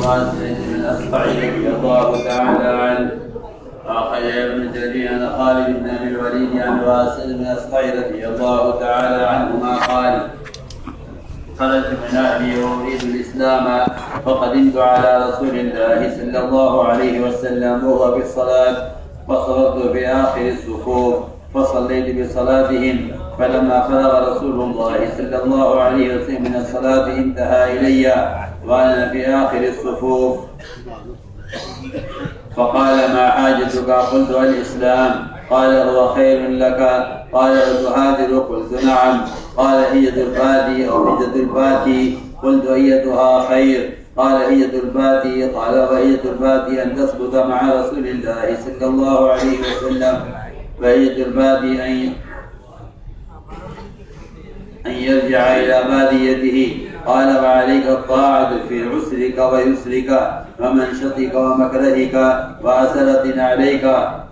واصل بن الأصبع رضي الله تعالى عنه. وأخرج ابن جرير عن خالد بن أبي الوليد عن واصل بن الأصبع رضي الله تعالى عنهما قال: خرجت من أهلي وأريد الإسلام فقدمت على رسول الله صلى الله عليه وسلم وهو في الصلاة، فصرفت في آخر الصفوف فصليت بصلاتهم، فلما فرغ رسول الله صلى الله عليه وسلم من الصلاة انتهى إلي وأنا في آخر الصفوف فقال: ما حاجتك؟ قلت: الإسلام. قال: هو خير لك؟ قال: تهاجر؟ قلت: نعم. قال: هية البادي أو هجة الباتي؟ قلت: أيتها خير؟ قال: هية الباتي. قال: وهية الباتي أن تثبت مع رسول الله صلى الله عليه وسلم، وهية الباتي أن يرجع إلى باديته. قال: وعليك الطاعة في عسرك ويسرك ومنشطك ومكرهك وأثرة عليك.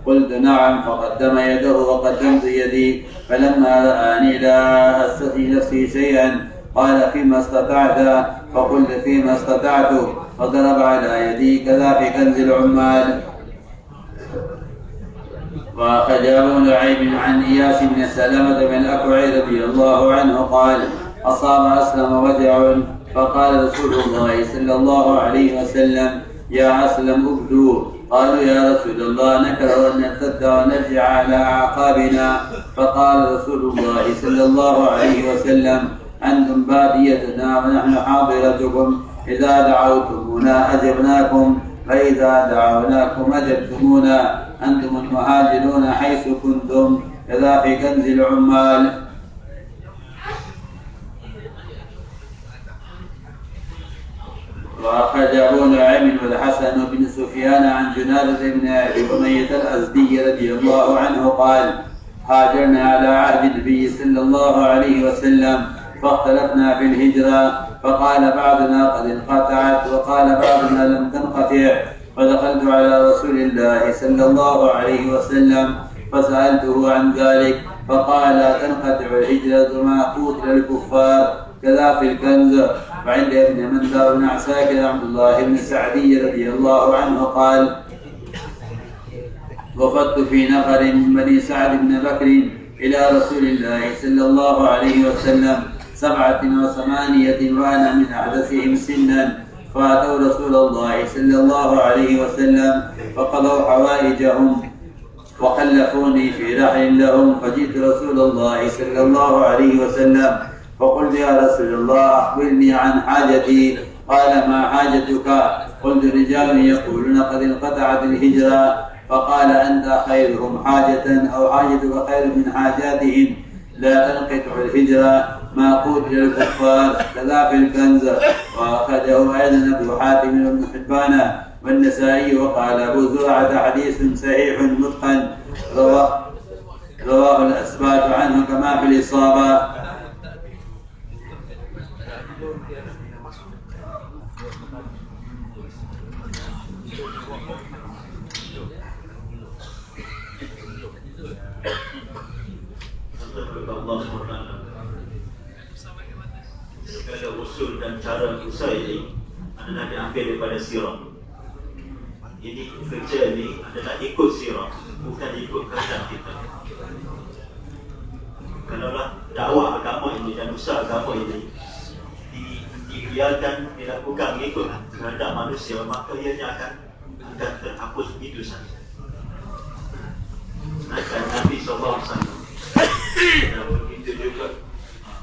قلت: نعم. فقدم يده وقدمت يدي، فلما رآني لا أستطيع نفسي شيئا قال: فيما استطعت؟ فقلت: فيما استطعت. فضرب على يدي كذا في كنز العمال. وأخرج أبو نعيم عن إياس بن سلمة بن الأكوع رضي الله عنه قال: أصاب أسلم وجع، فقال رسول الله صلى الله عليه وسلم: يا أسلم أبدو. قالوا: يا رسول الله نكره أن نرتد ونرجع على أعقابنا. فقال رسول الله صلى الله عليه وسلم: أنتم باديتنا ونحن حاضرتكم، إذا دعوتمونا أجبناكم، فإذا دعوناكم أجبتمونا. أنتم المهاجرون حيث كنتم، كذا في كنز العمال. وأخرج أبو نعيم والحسن بن سفيان عن جنادة بن أبي أمية الأزدي رضي الله عنه قال: هاجرنا على عهد النبي صلى الله عليه وسلم، فاختلفنا في الهجرة، فقال بعضنا قد انقطعت وقال بعضنا لم تنقطع. فدخلت على رسول الله صلى الله عليه وسلم فسألته عن ذلك، فقال: لا تنقطع الهجرة ما قتل الكفار، كذا في الكنز. وعند ابن مندى بن عساكر عبد الله بن سعدي رضي الله عنه قال: وفدت في نفر من بني سعد بن بكر إلى رسول الله صلى الله عليه وسلم 87 وأنا من أحدثهم سنا، فأتوا رسول الله صلى الله عليه وسلم فقضوا حوائجهم وخلفوني في رحل لهم، فجئت رسول الله صلى الله عليه وسلم فقلت: يا رسول الله أخبرني عن حاجتي. قال: ما حاجتك؟ قلت: رجال يقولون قد انقطعت الهجرة. فقال: أنت خيرهم حاجة أو حاجتك خير من حاجاتهم، لا تنقطع الهجرة ما قتل الكفار، كذا في الكنز. وأخذه أيضا أبو حاتم بن حبان والنسائي. وقال أبو زرعة: حديث صحيح متقن، رواه الأثبات عنه كما في الإصابة. Allah SWT segala usul dan cara usaha ini adalah diambil daripada sirah. Ini kerja ini adalah ikut sirah, bukan ikut kehendak kita. Kalaulah dakwah agama ini dan usaha agama ini dibiarkan dilakukan mengikut kehendak manusia, maka ianya akan terhapus begitu saja. Sedangkan Nabi SAW dan begitu juga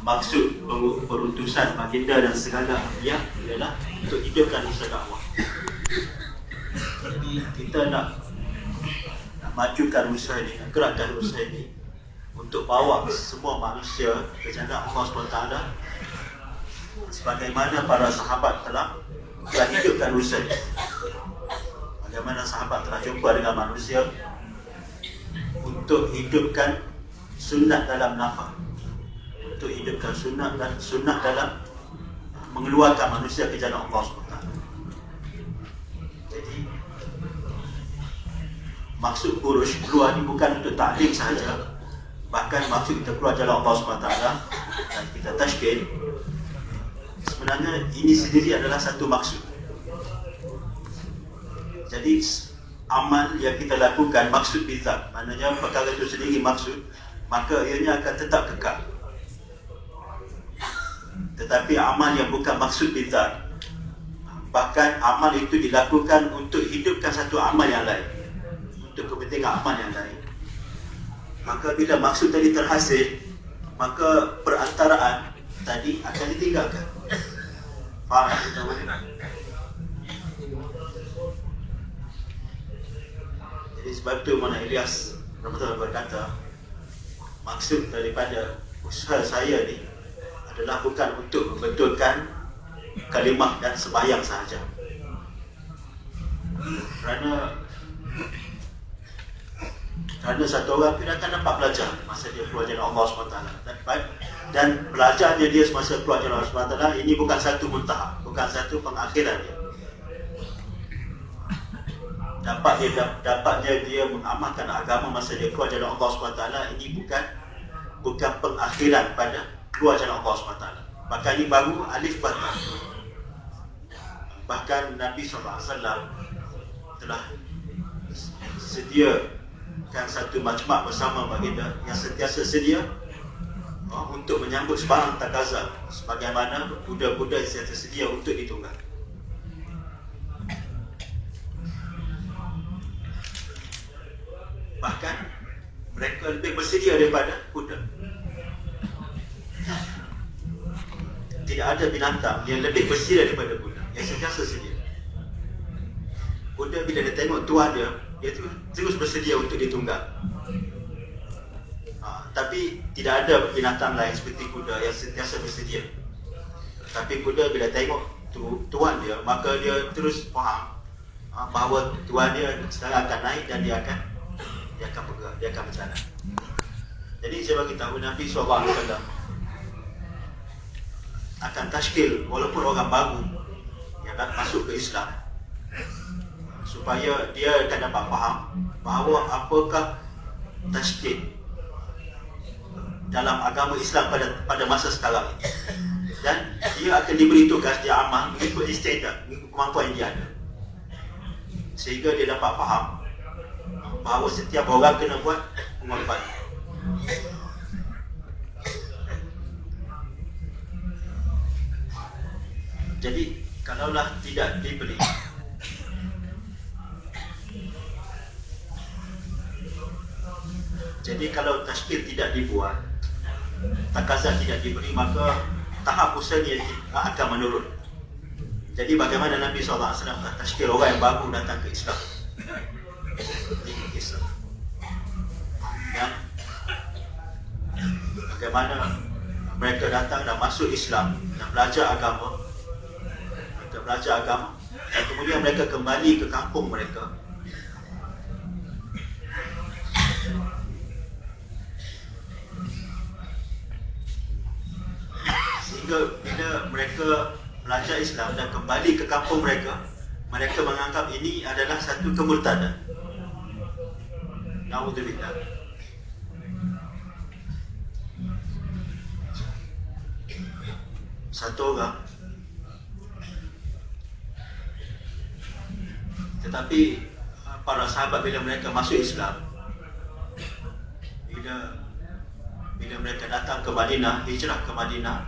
maksud perutusan baginda dan segala anbiya adalah untuk hidupkan usaha dakwah. Jadi kita nak majukan usaha ini, gerakkan usaha ini untuk bawa semua manusia ke jalan Allah SWT, sebagaimana para sahabat telah hidupkan usaha ini. Bagaimana sahabat telah jumpa dengan manusia untuk hidupkan sunnah dalam nafas, untuk hidupkan sunnah dan sunnah dalam mengeluarkan manusia ke jalan Allah SWT. Jadi maksud khuruj keluar ni bukan untuk taklim sahaja, bahkan maksud kita keluar jalan Allah SWT dan kita tashkil, sebenarnya ini sendiri adalah satu maksud. Jadi amal yang kita lakukan maksud bizat, maknanya perkara itu sendiri maksud, maka ianya akan tetap kekal. Tetapi amal yang bukan maksud bizat, bahkan amal itu dilakukan untuk hidupkan satu amal yang lain, untuk kepentingan amal yang lain, maka bila maksud tadi terhasil, maka perantaraan tadi akan ditinggalkan. Faham tak? Jadi sebab itu Mona Ilyas Rahmatullah berkata, maksud daripada usaha saya ni adalah bukan untuk membetulkan kalimah dan sembahyang sahaja. Kerana satu orang tidak akan dapat belajar masa dia keluar jalan Allah SWT, dan belajarnya dia semasa keluar jalan Allah SWT ini bukan satu muntaha, bukan satu pengakhiran dia. Dapatnya dia mengamalkan agama masa dia keluar jalan Allah SWT ini bukan pengakhiran pada keluar jalan Allah SWT. Bahkan ini baru alif bata. Bahkan Nabi SAW telah sediakan satu majma' bersama baginda yang sentiasa sedia untuk menyambut sebarang takaza, sebagaimana budak-budak yang sentiasa sedia untuk ditunggang. Bahkan mereka lebih bersedia daripada kuda. Tidak ada binatang yang lebih bersedia daripada kuda, yang sentiasa sedia. Kuda bila dia tengok tuan dia terus bersedia untuk ditunggang. Tapi tidak ada binatang lain seperti kuda yang sentiasa bersedia. Tapi kuda bila tengok tuan dia, maka dia terus faham bahawa tuan dia sekarang akan naik dan dia akan bergerak, dia akan berjalan. Jadi saya bagi tahu Nabi SAW akan tashkil walaupun orang baru yang nak masuk ke Islam, supaya dia akan dapat faham bahawa apakah tashkil dalam agama Islam pada masa sekarang ini. Dan dia akan diberi tugas, dia amal mengikut istiadat, mengikut kemampuan yang dia ada, sehingga dia dapat faham bahawa setiap orang kena buat pengorbanan. Jadi kalaulah tidak diberi, jadi kalau tashkil tidak dibuat, takazat tidak diberi, maka tahap usahanya akan menurun. Jadi bagaimana Nabi SAW tashkil orang yang baru datang ke Islam, dan bagaimana mereka datang dan masuk Islam dan belajar agama, dan kemudian mereka kembali ke kampung mereka. Sehingga bila mereka belajar Islam dan kembali ke kampung mereka, mereka menganggap ini adalah satu kemurtadan. Na'udzubillah. Satu orang, tetapi para sahabat bila mereka masuk Islam, bila mereka datang ke Madinah, hijrah ke Madinah,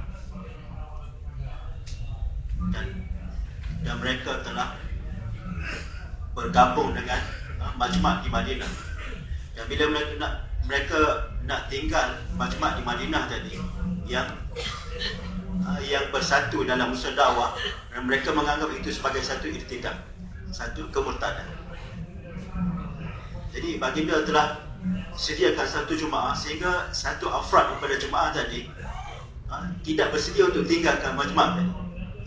dan mereka telah bergabung dengan majma' di Madinah. Dan bila mereka nak tinggal majma' di Madinah tadi yang bersatu dalam usaha dakwah, dan mereka menganggap itu sebagai satu irtidad, satu kemurtadan. Jadi baginda telah sediakan satu jemaah sehingga satu afrad daripada jemaah tadi tidak bersedia untuk tinggalkan majma' tadi,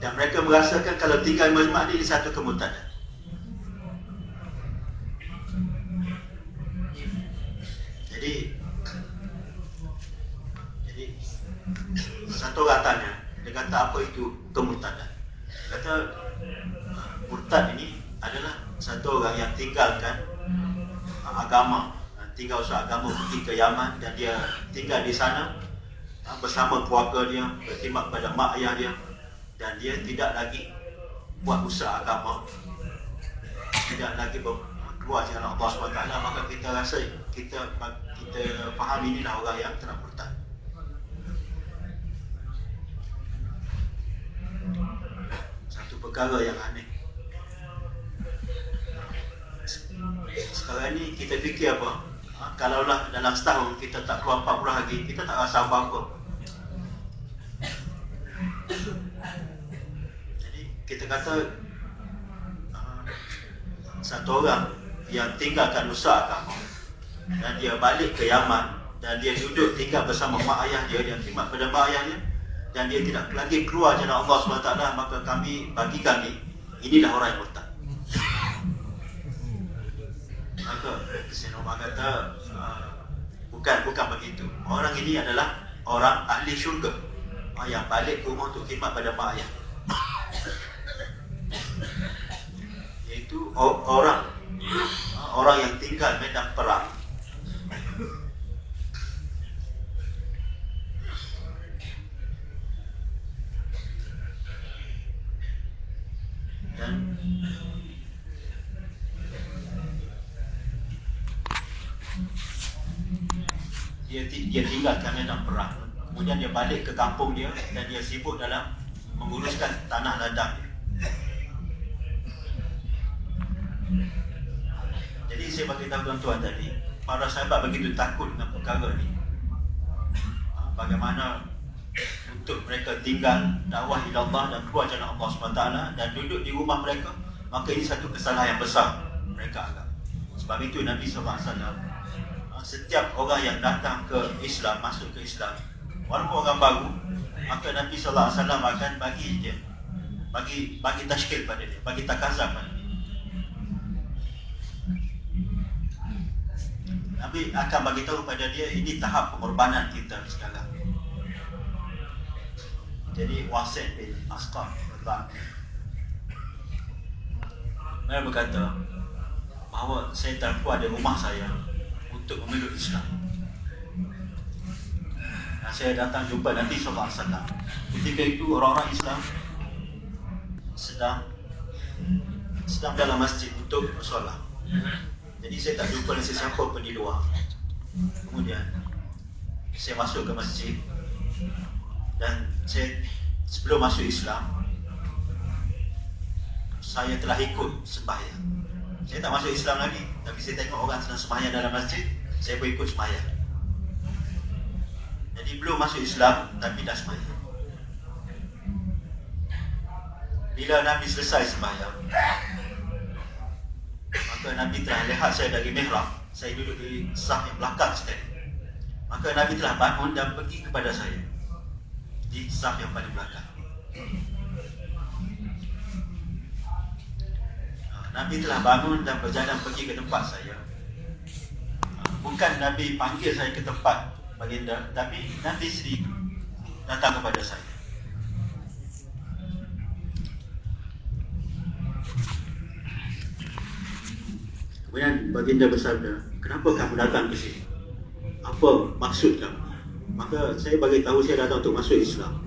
dan mereka merasakan kalau tinggal majma' ini satu kemurtadan. Jadi satu orang tanya, dia kata apa itu kemurtadan? Dia kata murtad ini adalah satu orang yang tinggalkan agama, tinggal usaha agama, pergi ke Yaman, dan dia tinggal di sana bersama keluarga dia, berkhidmat pada mak ayah dia, dan dia tidak lagi buat usaha agama. tidak lagi keluar jalan Allah SWT, maka kita rasa kita faham inilah orang yang telah murtad. Satu perkara yang aneh. Sekarang ni kita fikir apa? Kalaulah dalam setahun kita tak keluar 40 hari, kita tak rasa apa-apa. Jadi kita kata satu orang yang tinggalkan usaha agama dan dia balik ke Yaman dan dia duduk tinggal bersama mak ayah dia khidmat pada mak ayahnya, dan dia tidak lagi keluar jalan Allah SWT, maka bagi kami inilah orang yang murtad. Maka Sinoma kata bukan begitu. Orang ini adalah orang ahli syurga yang balik ke rumah untuk khidmat pada mak ayah, iaitu orang yang tinggal medan perang. Dan dia tinggalkan medan perang, kemudian dia balik ke kampung dia dan dia sibuk dalam menguruskan tanah ladang dia. Jadi saya bagi tahu tuan-tuan tadi, para sahabat begitu takut dengan perkara ni. Bagaimana untuk mereka tinggal dakwah ila Allah dan keluar jalan Allah SWT dan duduk di rumah mereka, maka ini satu kesalahan yang besar mereka agak. Sebab itu Nabi SAW, setiap orang yang datang ke Islam, masuk ke Islam, walaupun orang baru, maka Nabi SAW akan bagi dia, bagi tashkil pada dia, bagi takazah pada dia. Nabi akan bagi tahu pada dia, ini tahap pengorbanan kita sekarang. Jadi Wasid bin Asqam mereka berkata bahawa saya telah keluar dari rumah saya untuk memeluk Islam. Dan saya datang jumpa Nabi SAW. Ketika itu orang-orang Islam sedang dalam masjid untuk bersolat. Jadi saya tak jumpa dengan sesiapa pun di luar. Kemudian saya masuk ke masjid dan sebelum masuk Islam, saya telah ikut sembahyang. Saya tak masuk Islam lagi, tapi saya tengok orang sedang sembahyang dalam masjid, saya pun ikut sembahyang. Jadi belum masuk Islam, tapi dah sembahyang. Bila Nabi selesai sembahyang, maka Nabi telah lihat saya dari mihrab. Saya duduk di saf yang belakang sekali. Maka Nabi telah bangun dan pergi kepada saya di saf yang paling belakang. Nabi telah bangun dan berjalan pergi ke tempat saya. Bukan Nabi panggil saya ke tempat baginda, tapi Nabi sendiri datang kepada saya. Kemudian baginda bersabda, kenapa kamu datang ke sini? Apa maksud kamu? Maka saya bagi tahu saya datang untuk masuk Islam.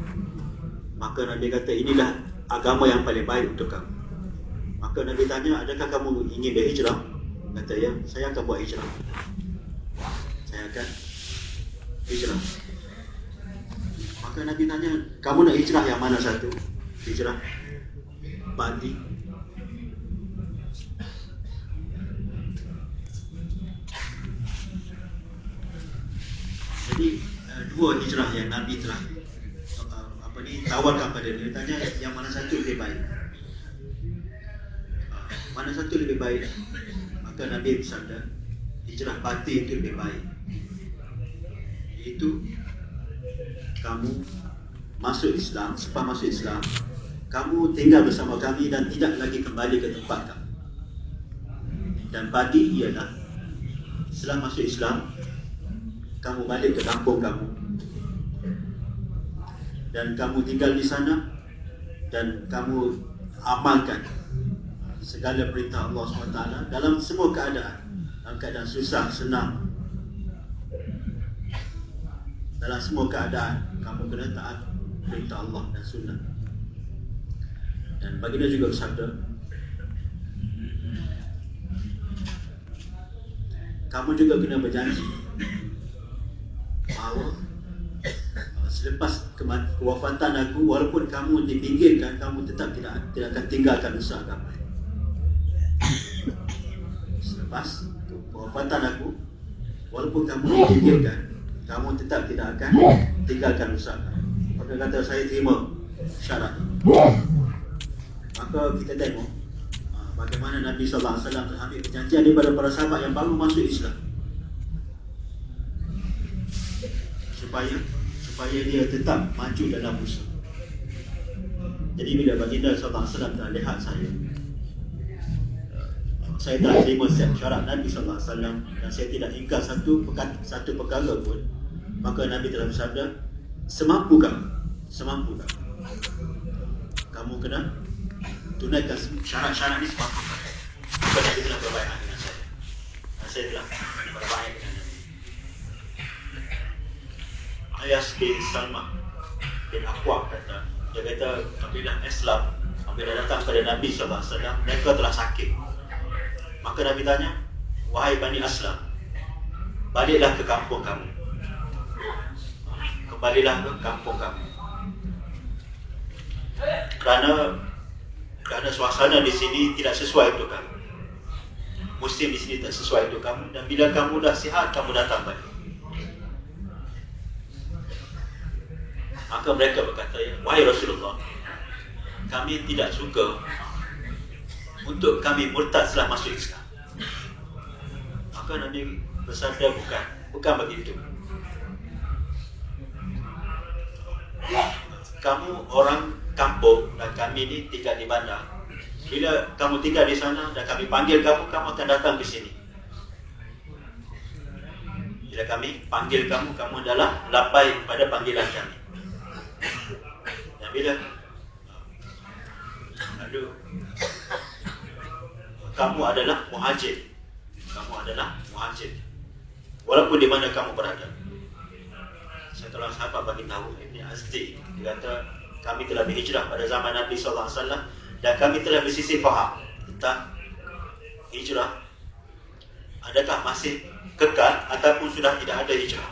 Maka Nabi kata, inilah agama yang paling baik untuk kamu. Maka Nabi tanya, adakah kamu ingin berhijrah? Kata ya, saya akan buat hijrah. Saya akan hijrah. Maka Nabi tanya, kamu nak hijrah yang mana satu? Hijrah pagi. Jadi dua hijrah yang Nabi telah tawarkan pada dia. Tanya yang mana satu lebih baik? Mana satu lebih baik? Maka Nabi bersabda, hijrah batin itu lebih baik. Iaitu kamu masuk Islam, selepas masuk Islam, kamu tinggal bersama kami dan tidak lagi kembali ke tempat kamu. Dan bagi ialah setelah masuk Islam, kamu balik ke kampung kamu dan kamu tinggal di sana dan kamu amalkan segala perintah Allah SWT dalam semua keadaan. Dalam keadaan susah, senang, dalam semua keadaan kamu kena taat perintah Allah dan sunnah. Dan baginda juga bersabda, kamu juga kena berjanji bahawa selepas kewafatan aku, walaupun kamu dipinggirkan, kamu tetap tidak akan tinggalkan usaha kamu. Selepas kewafatan aku, walaupun kamu dipinggirkan, kamu tetap tidak akan tinggalkan usaha kamu. Maka kata, saya terima syarat. Maka kita tengok bagaimana Nabi SAW telah ambil perjanjian daripada para sahabat yang baru masuk Islam, supaya dia tetap maju dalam usaha. Jadi bila baginda SAW telah lihat saya telah terima syarat Nabi SAW dan saya tidak ingkar satu perkara pun, maka Nabi telah bersabda, semampu kamu kena tunaikan syarat-syarat ini semampu kamu. Maka Nabi telah berbaikat dengan saya dan saya telah berbaikat dengan Nabi. Ayas bin Salmah bin Aqwa kata, dia kata apabila Islam datang pada Nabi SAW, mereka telah sakit. Maka Nabi tanya, wahai Bani Aslam, baliklah ke kampung kamu. Kembalilah ke kampung kamu. Kerana suasana di sini tidak sesuai untuk kamu. Musim di sini tak sesuai untuk kamu, dan bila kamu dah sihat, kamu datang balik. Maka mereka berkata, wahai Rasulullah, kami tidak suka untuk kami murtad setelah masuk Islam. Maka Nabi bersabda, bukan begitu. Kamu orang kampung dan kami ni tinggal di bandar. Bila kamu tinggal di sana dan kami panggil kamu, kamu akan datang ke sini. Bila kami panggil kamu, kamu adalah lapai pada panggilan kami. Dan bila kamu adalah muhajir, walaupun di mana kamu berada. Setelah sahabat bagi tahu, Ibn Azdi, dia kata, kami telah berhijrah pada zaman Nabi SAW dan kami telah bersisih faham tentang hijrah. Adakah masih kekal ataupun sudah tidak ada hijrah?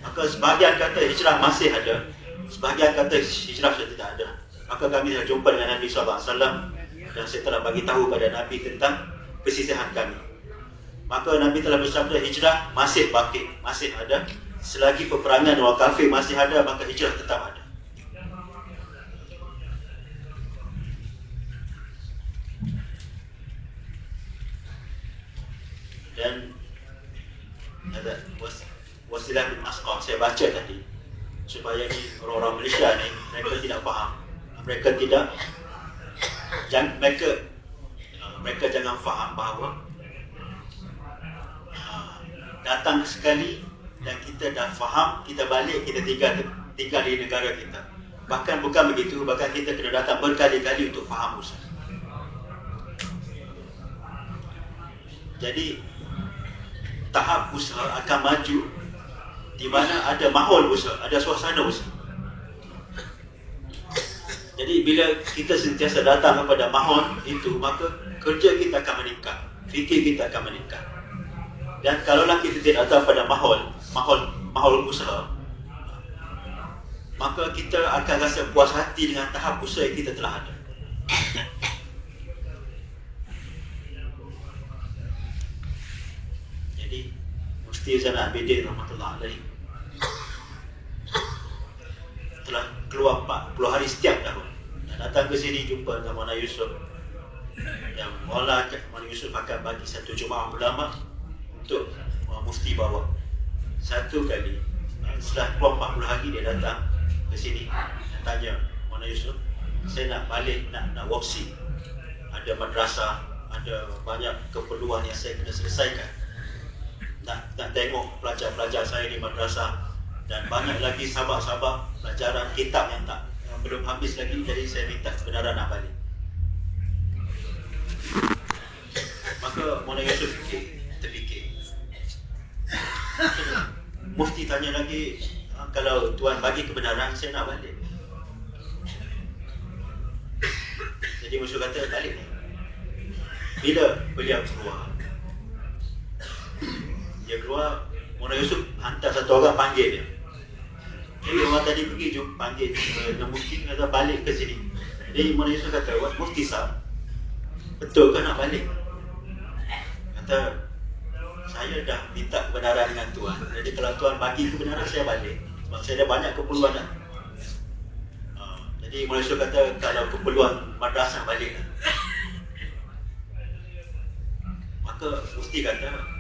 Maka sebahagian kata hijrah masih ada, sebahagian kata hijrah sudah tidak ada. Maka kami telah jumpa dengan Nabi SAW dan saya telah bagi tahu pada Nabi tentang kesisihan kami. Maka Nabi telah bersabda, hijrah masih baki, masih ada. Selagi peperangan orang kafir masih ada, maka hijrah tetap ada. Dan ada Wasilah bin Asqa, saya baca tadi, supaya ni orang-orang Malaysia ni mereka tidak faham, mereka jangan faham bahawa datang sekali dan kita dah faham, kita balik, kita tinggal di negara kita. Bahkan bukan begitu, bahkan kita kena datang berkali-kali untuk faham usaha. Jadi tahap usaha akan maju di mana ada mahol usaha, ada suasana usaha. Jadi bila kita sentiasa datang kepada mahol itu, maka kerja kita akan meningkat, fikir kita akan meningkat. Dan kalaulah kita tidak datang pada mahol usaha, maka kita akan rasa puas hati dengan tahap usaha yang kita telah ada. Jadi Mufti Zainal Abidin rahmatullah alaihi telah keluar 40 hari setiap tahun dan datang ke sini jumpa dengan Maulana Yusuf, yang Maulana Yusuf akan bagi satu jemaah ulama untuk Mufti bawa. Satu kali setelah keluar 40 hari dia datang ke sini dan tanya Maulana Yusuf, saya nak balik, nak wafsi, ada madrasah, ada banyak keperluan yang saya kena selesaikan, nak tengok pelajar-pelajar saya di madrasah, dan banyak lagi sahabat-sahabat pelajaran kitab yang belum habis lagi, jadi saya minta kebenaran nak balik. Maka Maulana Yusuf terfikir. Mufti tanya lagi, kalau Tuan bagi kebenaran, saya nak balik. Jadi Yusuf kata, balik. Bila beliau keluar, Dia keluar, Mona Yusuf hantar satu orang panggil dia. Jadi orang tadi pergi jumpa panggil dia, mufti kata balik ke sini. Jadi Mona Yusuf kata, mufti sahab, betul ke nak balik? Kata, saya dah minta kebenaran dengan Tuhan. Jadi kalau Tuhan bagi kebenaran, saya balik. Sebab saya dah banyak keperluan dah. Jadi Mona Yusuf kata, kalau keperluan madrasah balik. Maka mufti kata,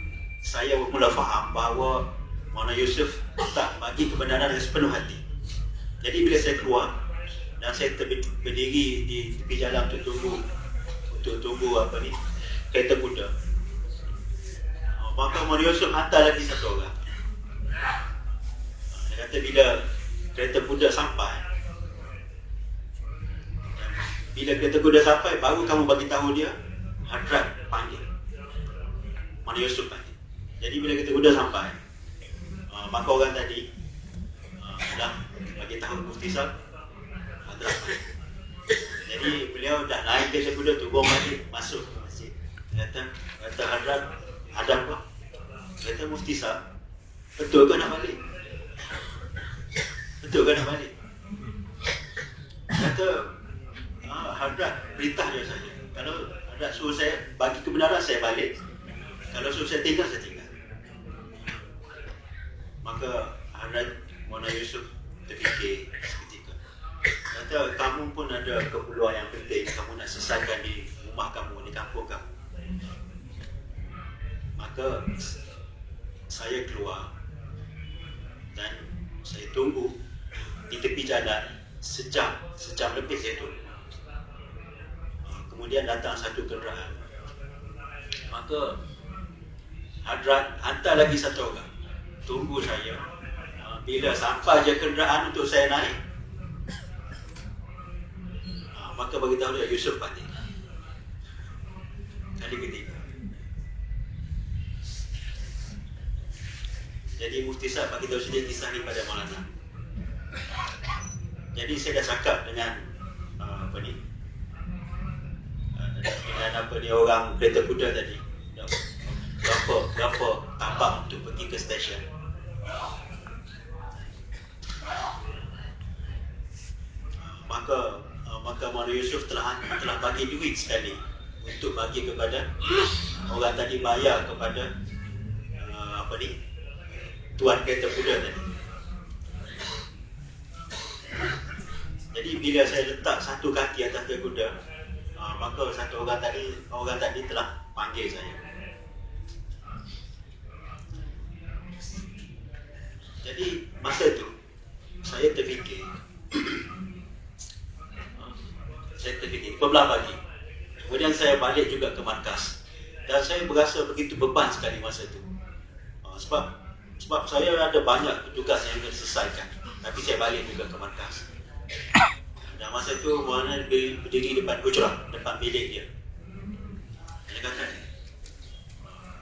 saya mula faham bahawa Mona Yusuf tak bagi kebenaran dengan sepenuh hati. Jadi bila saya keluar dan saya berdiri di tepi jalan untuk tunggu kereta kuda, maka Mona Yusuf hantar lagi satu orang. Dia kata bila kereta kuda sampai, baru kamu bagi tahu dia Hadrat panggil Mona Yusuf panggil. Jadi bila kereta kuda sampai, maka orang tadi dah bagi tahu mufti sahab Hadrat panggil. Jadi beliau dah naik kereta kuda, turun balik, masuk ke masjid. Kata Hadrat, ada apa? Kata mufti sahab, betul ke nak balik? Betul ke nak balik? Kata Hadrat perintah dia saja. Kalau Hadrat suruh saya bagi kebenaran, saya balik. Kalau suruh saya tinggal, saya tinggal. Maka Hadrat Mona Yusuf terfikir seketika. Kata, kamu pun ada keperluan yang penting, kamu nak selesaikan di rumah kamu, di kampung kamu. Maka saya keluar dan saya tunggu di tepi jalan sejam lebih saya tunggu. Kemudian datang satu kenderaan. Maka Hadrat hantar lagi satu orang, tunggu saya. Bila sampai je kenderaan untuk saya naik, maka bagi tahu dia Yusuf panggil. Kali ketiga. Jadi mufti sahab bagi tahu sedikit kisah ni pada Maulana. Jadi saya dah cakap dengan orang kereta kuda tadi, berapa tapak untuk pergi ke stesen. Maka Mona Yusuf telah bagi duit sekali untuk bagi kepada orang tadi, bayar kepada tuan kereta kuda tadi. Jadi bila saya letak satu kaki atas kereta kuda, maka satu orang tadi telah panggil saya. Jadi masa itu saya terfikir 12 pagi. Kemudian saya balik juga ke markas dan saya berasa begitu beban sekali masa itu. Sebab saya ada banyak tugas yang kena selesaikan, tapi saya balik juga ke markas. Dan masa itu Maulana berdiri depan hujrah, depan bilik dia. Dia kata,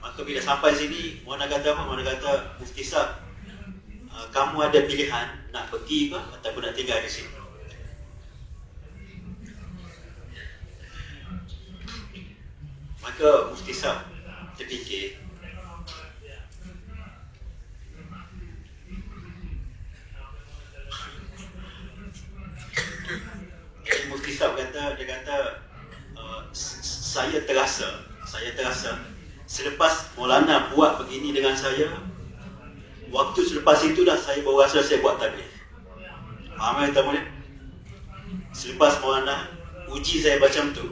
maka bila sampai sini, Maulana kata apa? Maulana kata, mufti sahab, kamu ada pilihan nak pergi ke ataupun nak tinggal di sini. Maka mufti sahab terfikir, mufti sahab dia kata saya terasa selepas Maulana buat begini dengan saya, waktu selepas itu dah saya baru rasa saya buat tabligh. Faham tak boleh? Selepas Maulana uji saya macam tu,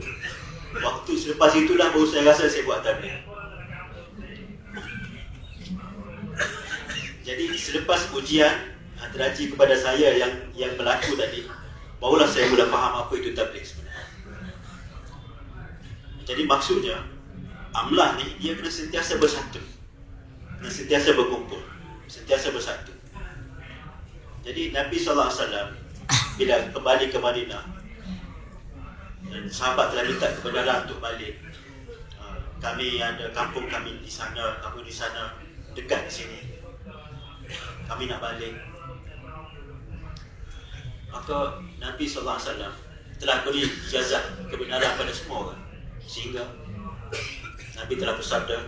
waktu selepas itulah baru saya rasa saya buat tabligh. Jadi selepas ujian teraji kepada saya yang berlaku tadi, barulah saya mula faham apa itu tabligh sebenarnya. Jadi maksudnya amlah ni dia kena sentiasa bersatu, kena sentiasa berkumpul, sentiasa bersatu. Jadi Nabi SAW bila kembali ke Madinah dan sahabat telah minta kebenaran untuk balik, kami ada kampung kami di sana, kamu di sana, dekat di sini, kami nak balik. Maka Nabi SAW telah beri ijazah kebenaran pada semua orang, sehingga Nabi telah bersabda,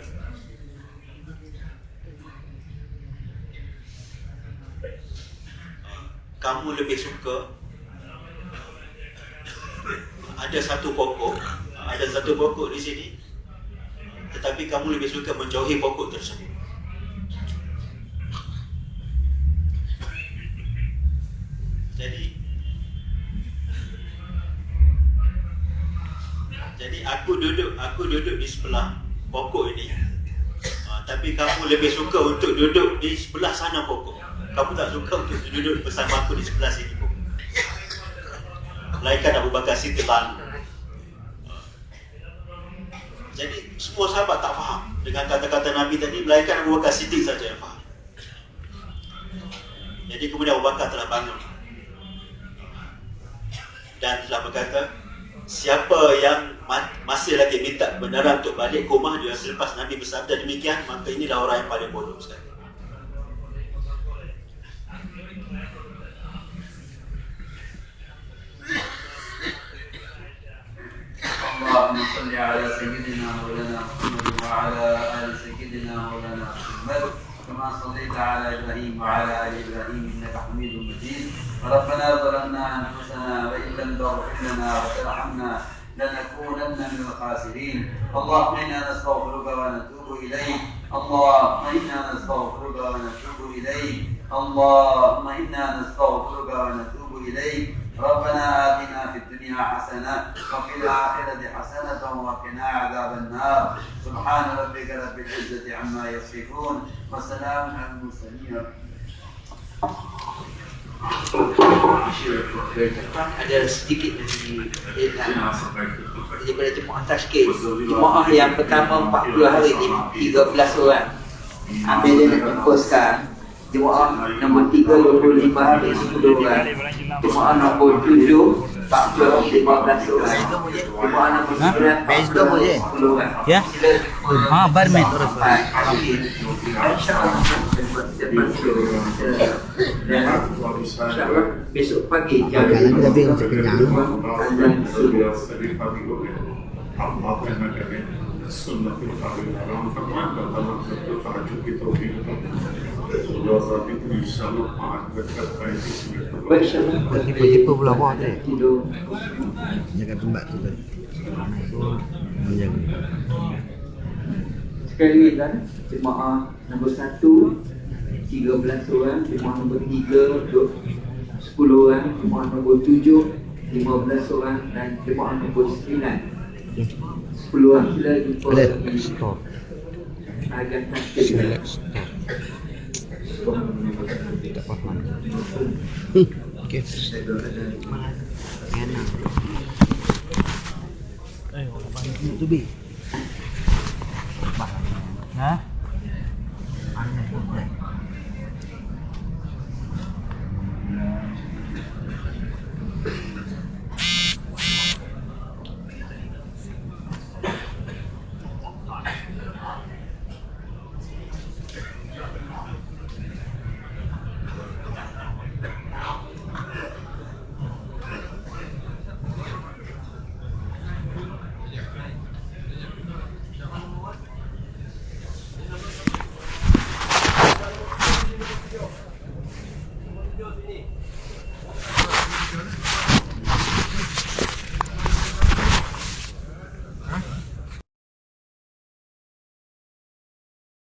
kamu lebih suka ada satu pokok di sini, tetapi kamu lebih suka menjauhi pokok tersebut. Jadi aku duduk di sebelah pokok ini, tapi kamu lebih suka untuk duduk di sebelah sana pokok. Kamu tak suka untuk duduk bersama aku di sebelah sini pokok. Melainkan Abu Bakar Siddiq lalu. Jadi semua sahabat tak faham dengan kata-kata Nabi tadi, melainkan Abu Bakar Siddiq saja yang faham. Jadi kemudian Abu Bakar telah bangun dan telah berkata, siapa yang masih lagi minta kebenaran untuk balik ke rumah dia selepas Nabi bersabda demikian, maka inilah orang yang paling bodoh sekali. اللهم صل على سيدنا مولانا محمد وعلى ال سيدنا مولانا محمد كما صليت على ابراهيم وعلى ال ابراهيم انك حميد مجيد. ربنا ظلمنا انفسنا وان لم تغفر لنا وترحمنا لنكونن من الخاسرين. اللهم انا نستغفرك ونتوب اليك. اللهم انا نستغفرك ونتوب اليك. اللهم انا نستغفرك ونتوب اليك. ربنا آتنا في الدنيا حسنة وفي الآخرة حسنة وقنا عذاب النار. سبحان ربك رب العزة عما يصفون وسلام على المرسلين. Ada sedikit daripada jemaah tashkil. Jemaah yang pertama 40 hari ni 13 orang. Ambil dia nak tempuskan. Jemaah nombor 3 25 hari 10 orang. Jemaah nombor 7 40 15 orang. Jemaah nombor 9 10 orang. Ya. Barman. InsyaAllah besok pagi jam Nanti lebih untuk kenyang. Allah kena dari sunnah al-Qadim dalam permainan dalam satu tahajud kita kita sudah itu insyaallah akan tercapai InsyaAllah Tipu-tipu pula buat tu. tidur. Jaga tempat tu tadi. Menjaga. Sekali lagi kan, jemaah nombor 1 13 orang, jemaah nombor 3 10 orang, jemaah nombor 7 15 orang dan jemaah nombor 9 10 orang. Sila jumpa di Stop. agen tasbih. Tak faham. Okey. Enak. Ayo, apa itu tu bi?